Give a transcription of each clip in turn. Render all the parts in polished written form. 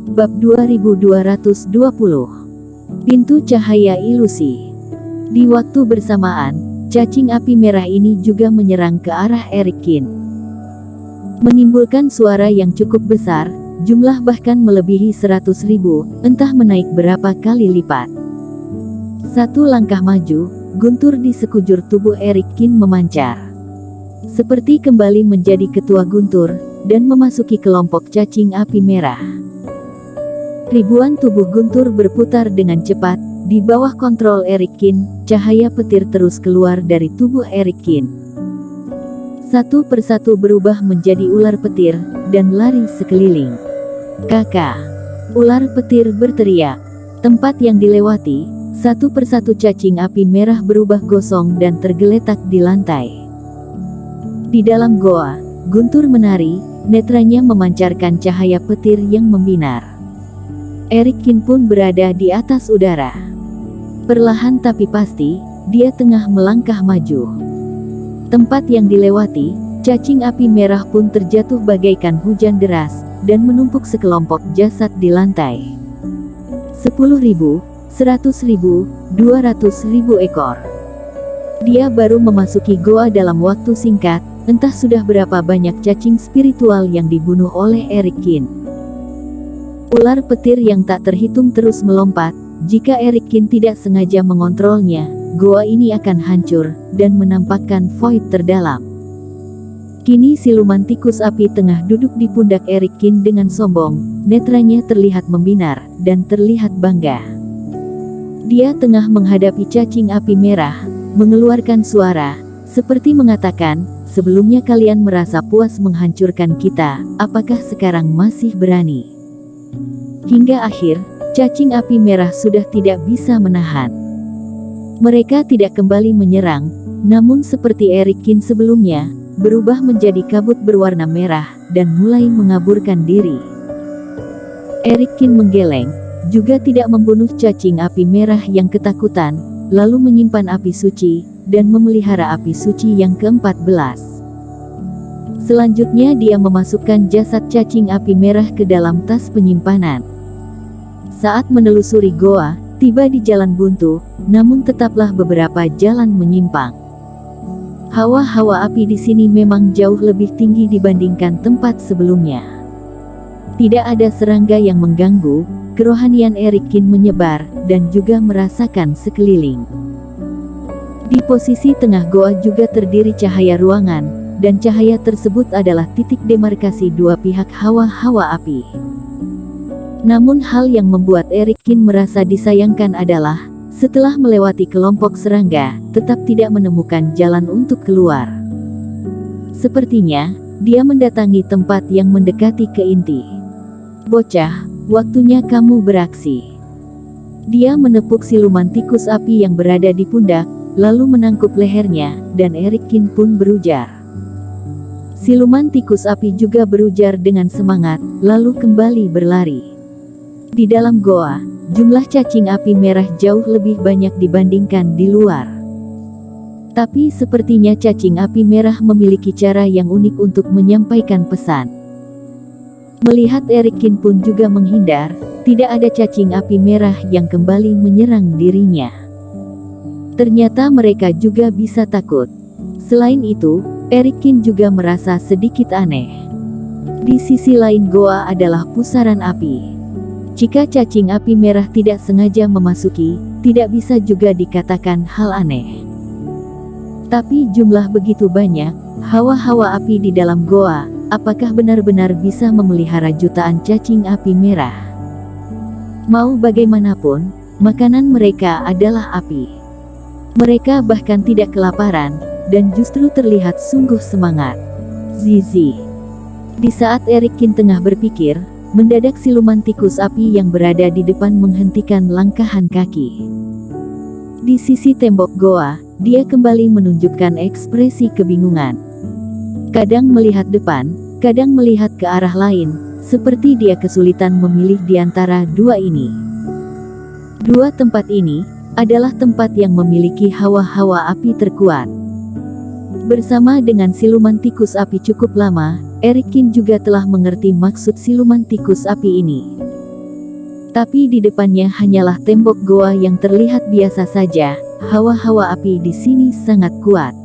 Bab 2220. Pintu cahaya ilusi. Di waktu bersamaan, cacing api merah ini juga menyerang ke arah Erikin. Menimbulkan suara yang cukup besar, jumlah bahkan melebihi 100.000, entah menaik berapa kali lipat. Satu langkah maju, guntur di sekujur tubuh Erikin memancar. Seperti kembali menjadi ketua guntur, dan memasuki kelompok cacing api merah. Ribuan tubuh guntur berputar dengan cepat, di bawah kontrol Erikin, cahaya petir terus keluar dari tubuh Erikin. Satu persatu berubah menjadi ular petir, dan lari sekeliling. Kakak! Ular petir berteriak. Tempat yang dilewati, satu persatu cacing api merah berubah gosong dan tergeletak di lantai. Di dalam goa, guntur menari, netranya memancarkan cahaya petir yang membinar. Erikin pun berada di atas udara. Perlahan tapi pasti, dia tengah melangkah maju. Tempat yang dilewati, cacing api merah pun terjatuh bagaikan hujan deras, dan menumpuk sekelompok jasad di lantai. 10.000, 100.000, 200.000 ekor. Dia baru memasuki goa dalam waktu singkat, entah sudah berapa banyak cacing spiritual yang dibunuh oleh Erikin. Ular petir yang tak terhitung terus melompat. Jika Erikin tidak sengaja mengontrolnya, goa ini akan hancur, dan menampakkan void terdalam. Kini siluman tikus api tengah duduk di pundak Erikin dengan sombong, netranya terlihat membinar, dan terlihat bangga. Dia tengah menghadapi cacing api merah, mengeluarkan suara, seperti mengatakan, sebelumnya kalian merasa puas menghancurkan kita, apakah sekarang masih berani? Hingga akhir, cacing api merah sudah tidak bisa menahan. Mereka tidak kembali menyerang, namun seperti Erikin sebelumnya, berubah menjadi kabut berwarna merah, dan mulai mengaburkan diri. Erikin menggeleng, juga tidak membunuh cacing api merah yang ketakutan, lalu menyimpan api suci, dan memelihara api suci yang ke-14. Selanjutnya dia memasukkan jasad cacing api merah ke dalam tas penyimpanan. Saat menelusuri goa, tiba di jalan buntu, namun tetaplah beberapa jalan menyimpang. Hawa-hawa api di sini memang jauh lebih tinggi dibandingkan tempat sebelumnya. Tidak ada serangga yang mengganggu, kerohanian Erikin menyebar, dan juga merasakan sekeliling. Di posisi tengah goa juga terdiri cahaya ruangan, dan cahaya tersebut adalah titik demarkasi dua pihak hawa-hawa api. Namun hal yang membuat Erikin merasa disayangkan adalah, setelah melewati kelompok serangga, tetap tidak menemukan jalan untuk keluar. Sepertinya, dia mendatangi tempat yang mendekati ke inti. Bocah, waktunya kamu beraksi. Dia menepuk siluman tikus api yang berada di pundak, lalu menangkup lehernya, dan Erikin pun berujar. Siluman tikus api juga berujar dengan semangat, lalu kembali berlari. Di dalam goa, jumlah cacing api merah jauh lebih banyak dibandingkan di luar. Tapi sepertinya cacing api merah memiliki cara yang unik untuk menyampaikan pesan. Melihat Erikin pun juga menghindar, tidak ada cacing api merah yang kembali menyerang dirinya. Ternyata mereka juga bisa takut. Selain itu, Erikin juga merasa sedikit aneh. Di sisi lain goa adalah pusaran api. Jika cacing api merah tidak sengaja memasuki, tidak bisa juga dikatakan hal aneh. Tapi jumlah begitu banyak, hawa-hawa api di dalam goa, apakah benar-benar bisa memelihara jutaan cacing api merah? Mau bagaimanapun, makanan mereka adalah api. Mereka bahkan tidak kelaparan, dan justru terlihat sungguh semangat. Zizi. Di saat Erikin tengah berpikir, mendadak siluman tikus api yang berada di depan menghentikan langkahan kaki. Di sisi tembok goa, dia kembali menunjukkan ekspresi kebingungan. Kadang melihat depan, kadang melihat ke arah lain, seperti dia kesulitan memilih di antara dua ini. Dua tempat ini adalah tempat yang memiliki hawa-hawa api terkuat. Bersama dengan siluman tikus api cukup lama, Erikin juga telah mengerti maksud siluman tikus api ini. Tapi di depannya hanyalah tembok goa yang terlihat biasa saja. Hawa-hawa api di sini sangat kuat.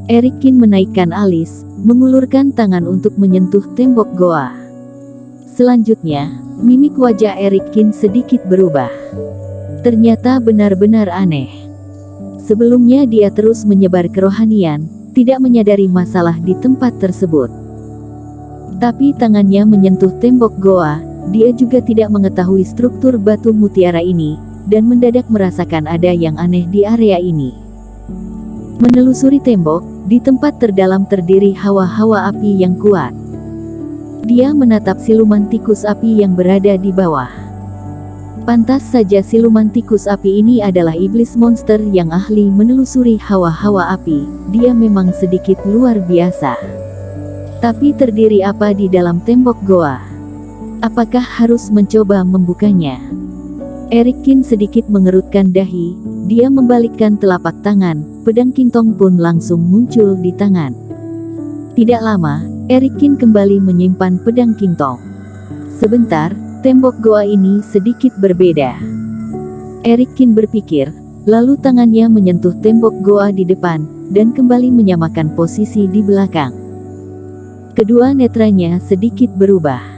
Eric Kin menaikkan alis, mengulurkan tangan untuk menyentuh tembok goa. Selanjutnya, mimik wajah Eric Kin sedikit berubah. Ternyata benar-benar aneh. Sebelumnya dia terus menyebar kerohanian, tidak menyadari masalah di tempat tersebut. Tapi tangannya menyentuh tembok goa, dia juga tidak mengetahui struktur batu mutiara ini, dan mendadak merasakan ada yang aneh di area ini. Menelusuri tembok, di tempat terdalam terdiri hawa-hawa api yang kuat. Dia menatap siluman tikus api yang berada di bawah. Pantas saja siluman tikus api ini adalah iblis monster yang ahli menelusuri hawa-hawa api. Dia memang sedikit luar biasa. Tapi terdiri apa di dalam tembok goa? Apakah harus mencoba membukanya? Eric Kin sedikit mengerutkan dahi. Dia membalikkan telapak tangan, pedang Kingtong pun langsung muncul di tangan. Tidak lama, Eric Kin kembali menyimpan pedang Kingtong. Sebentar, tembok goa ini sedikit berbeda. Eric Kin berpikir, lalu tangannya menyentuh tembok goa di depan, dan kembali menyamakan posisi di belakang. Kedua netranya sedikit berubah.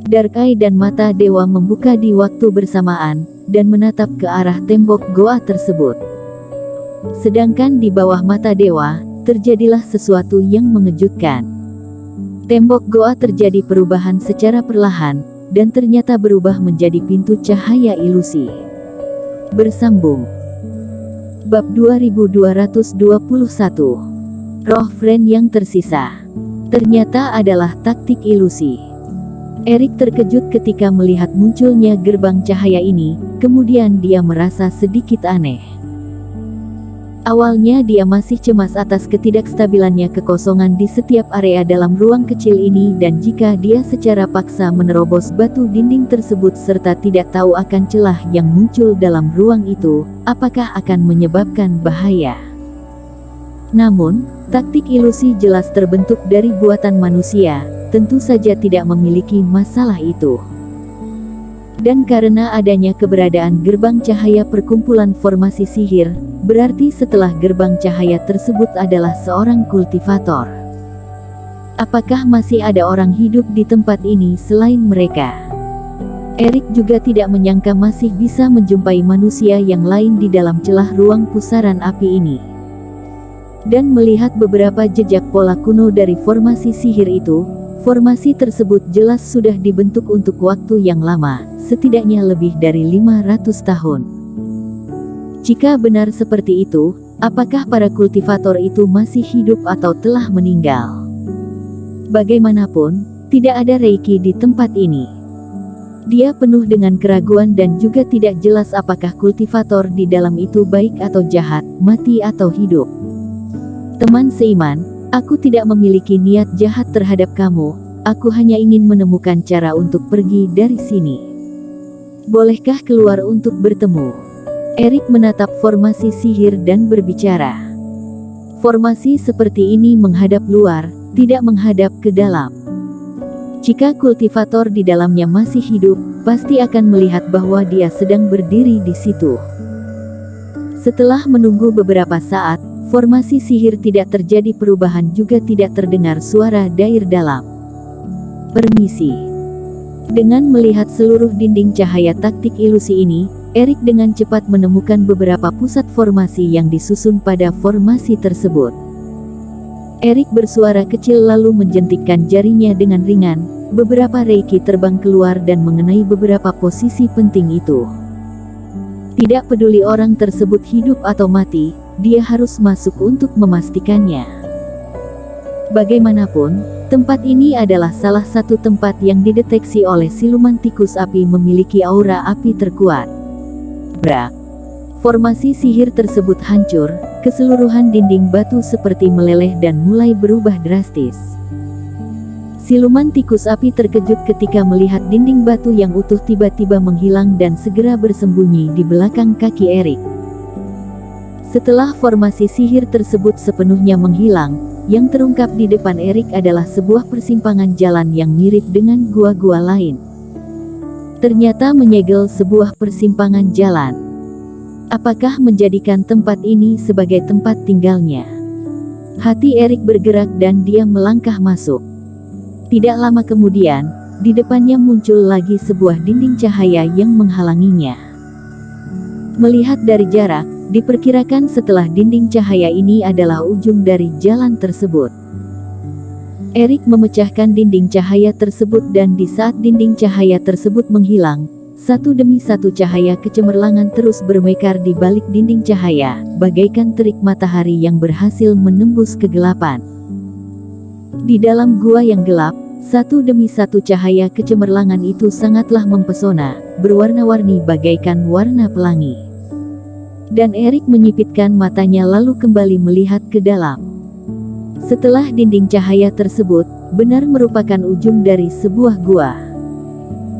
Dark Eye dan mata dewa membuka di waktu bersamaan, dan menatap ke arah tembok goa tersebut. Sedangkan di bawah mata dewa, terjadilah sesuatu yang mengejutkan. Tembok goa terjadi perubahan secara perlahan, dan ternyata berubah menjadi pintu cahaya ilusi. Bersambung. Bab 2221. Roh Friend yang tersisa. Ternyata adalah taktik ilusi. Eric terkejut ketika melihat munculnya gerbang cahaya ini, kemudian dia merasa sedikit aneh. Awalnya dia masih cemas atas ketidakstabilannya kekosongan di setiap area dalam ruang kecil ini dan jika dia secara paksa menerobos batu dinding tersebut serta tidak tahu akan celah yang muncul dalam ruang itu, apakah akan menyebabkan bahaya. Namun, taktik ilusi jelas terbentuk dari buatan manusia, tentu saja tidak memiliki masalah itu. Dan karena adanya keberadaan gerbang cahaya perkumpulan formasi sihir, berarti setelah gerbang cahaya tersebut adalah seorang kultivator. Apakah masih ada orang hidup di tempat ini selain mereka? Eric juga tidak menyangka masih bisa menjumpai manusia yang lain di dalam celah ruang pusaran api ini. Dan melihat beberapa jejak pola kuno dari formasi sihir itu, formasi tersebut jelas sudah dibentuk untuk waktu yang lama, setidaknya lebih dari 500 tahun. Jika benar seperti itu, apakah para kultivator itu masih hidup atau telah meninggal? Bagaimanapun, tidak ada Reiki di tempat ini. Dia penuh dengan keraguan dan juga tidak jelas apakah kultivator di dalam itu baik atau jahat, mati atau hidup. Teman seiman, aku tidak memiliki niat jahat terhadap kamu, aku hanya ingin menemukan cara untuk pergi dari sini. Bolehkah keluar untuk bertemu? Eric menatap formasi sihir dan berbicara. Formasi seperti ini menghadap luar, tidak menghadap ke dalam. Jika kultivator di dalamnya masih hidup, pasti akan melihat bahwa dia sedang berdiri di situ. Setelah menunggu beberapa saat, formasi sihir tidak terjadi perubahan juga tidak terdengar suara dair dalam. Permisi. Dengan melihat seluruh dinding cahaya taktik ilusi ini, Eric dengan cepat menemukan beberapa pusat formasi yang disusun pada formasi tersebut. Eric bersuara kecil lalu menjentikkan jarinya dengan ringan, beberapa reiki terbang keluar dan mengenai beberapa posisi penting itu. Tidak peduli orang tersebut hidup atau mati, dia harus masuk untuk memastikannya. Bagaimanapun, tempat ini adalah salah satu tempat yang dideteksi oleh siluman tikus api memiliki aura api terkuat. Brak. Formasi sihir tersebut hancur, keseluruhan dinding batu seperti meleleh dan mulai berubah drastis. Siluman tikus api terkejut ketika melihat dinding batu yang utuh tiba-tiba menghilang dan segera bersembunyi di belakang kaki Eric. Setelah formasi sihir tersebut sepenuhnya menghilang, yang terungkap di depan Eric adalah sebuah persimpangan jalan yang mirip dengan gua-gua lain. ternyata menyegel sebuah persimpangan jalan. Apakah menjadikan tempat ini sebagai tempat tinggalnya? Hati Erik bergerak dan dia melangkah masuk. Tidak lama kemudian, di depannya muncul lagi sebuah dinding cahaya yang menghalanginya. Melihat dari jarak, diperkirakan setelah dinding cahaya ini adalah ujung dari jalan tersebut. Erik memecahkan dinding cahaya tersebut dan di saat dinding cahaya tersebut menghilang, satu demi satu cahaya kecemerlangan terus bermekar di balik dinding cahaya, bagaikan terik matahari yang berhasil menembus kegelapan. Di dalam gua yang gelap, satu demi satu cahaya kecemerlangan itu sangatlah mempesona, berwarna-warni bagaikan warna pelangi. Dan Erik menyipitkan matanya lalu kembali melihat ke dalam. Setelah dinding cahaya tersebut, benar merupakan ujung dari sebuah gua.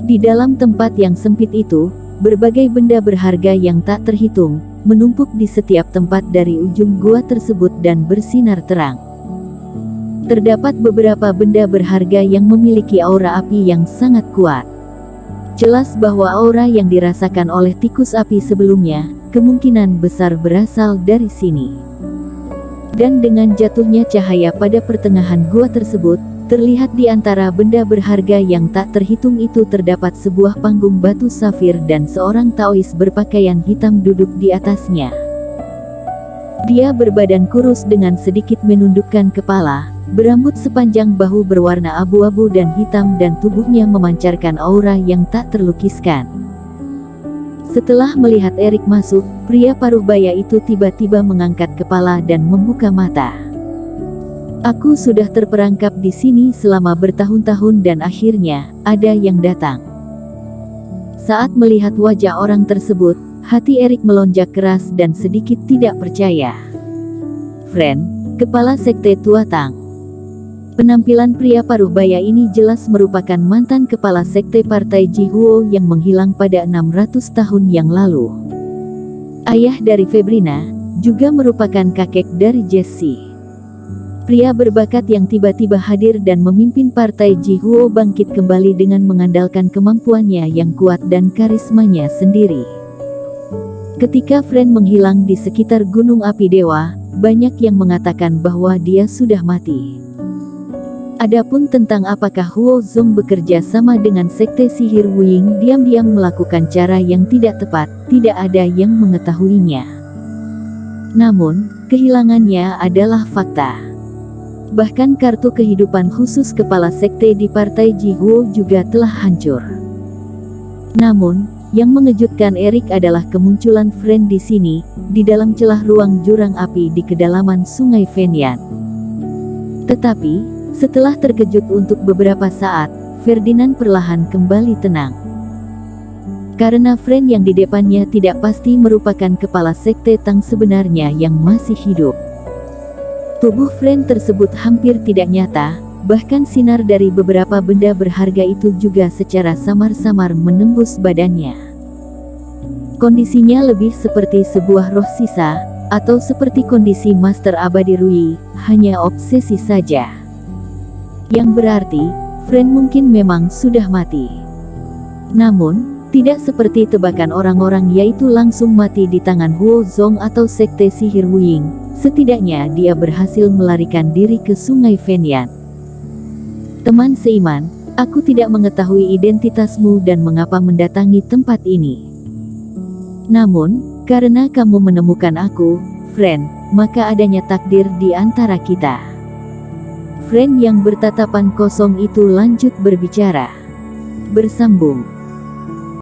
Di dalam tempat yang sempit itu, berbagai benda berharga yang tak terhitung, menumpuk di setiap tempat dari ujung gua tersebut dan bersinar terang. Terdapat beberapa benda berharga yang memiliki aura api yang sangat kuat. Jelas bahwa aura yang dirasakan oleh tikus api sebelumnya, kemungkinan besar berasal dari sini. Dan dengan jatuhnya cahaya pada pertengahan gua tersebut, terlihat di antara benda berharga yang tak terhitung itu terdapat sebuah panggung batu safir dan seorang Taois berpakaian hitam duduk di atasnya. Dia berbadan kurus dengan sedikit menundukkan kepala, berambut sepanjang bahu berwarna abu-abu dan hitam dan tubuhnya memancarkan aura yang tak terlukiskan. Setelah melihat Erik masuk, pria paruh baya itu tiba-tiba mengangkat kepala dan membuka mata. Aku sudah terperangkap di sini selama bertahun-tahun dan akhirnya, ada yang datang. Saat melihat wajah orang tersebut, hati Erik melonjak keras dan sedikit tidak percaya. Friend, kepala sekte Tua Tang. Penampilan pria paruh baya ini jelas merupakan mantan kepala sekte partai Jihuo yang menghilang pada 600 tahun yang lalu. Ayah dari Febrina, juga merupakan kakek dari Jesse. Pria berbakat yang tiba-tiba hadir dan memimpin partai Jihuo bangkit kembali dengan mengandalkan kemampuannya yang kuat dan karismanya sendiri. Ketika Friend menghilang di sekitar Gunung Api Dewa, banyak yang mengatakan bahwa dia sudah mati. Adapun tentang apakah Huo Zong bekerja sama dengan sekte sihir Wuying diam-diam melakukan cara yang tidak tepat, tidak ada yang mengetahuinya. Namun, kehilangannya adalah fakta. Bahkan kartu kehidupan khusus kepala sekte di partai Jihuo juga telah hancur. Namun, yang mengejutkan Erik adalah kemunculan Friend di sini, di dalam celah ruang jurang api di kedalaman Sungai Fenyan. Tetapi, setelah terkejut untuk beberapa saat, Ferdinand perlahan kembali tenang. Karena Friend yang di depannya tidak pasti merupakan kepala sekte Tang sebenarnya yang masih hidup. Tubuh Friend tersebut hampir tidak nyata, bahkan sinar dari beberapa benda berharga itu juga secara samar-samar menembus badannya. Kondisinya lebih seperti sebuah roh sisa, atau seperti kondisi Master Abadi Rui, hanya obsesi saja. Yang berarti, Friend mungkin memang sudah mati. Namun, tidak seperti tebakan orang-orang yaitu langsung mati di tangan Huo Zong atau sekte sihir Wuying, setidaknya dia berhasil melarikan diri ke Sungai Fenyan. Teman seiman, aku tidak mengetahui identitasmu dan mengapa mendatangi tempat ini. Namun, karena kamu menemukan aku, Friend, maka adanya takdir di antara kita. Friend yang bertatapan kosong itu lanjut berbicara. Bersambung.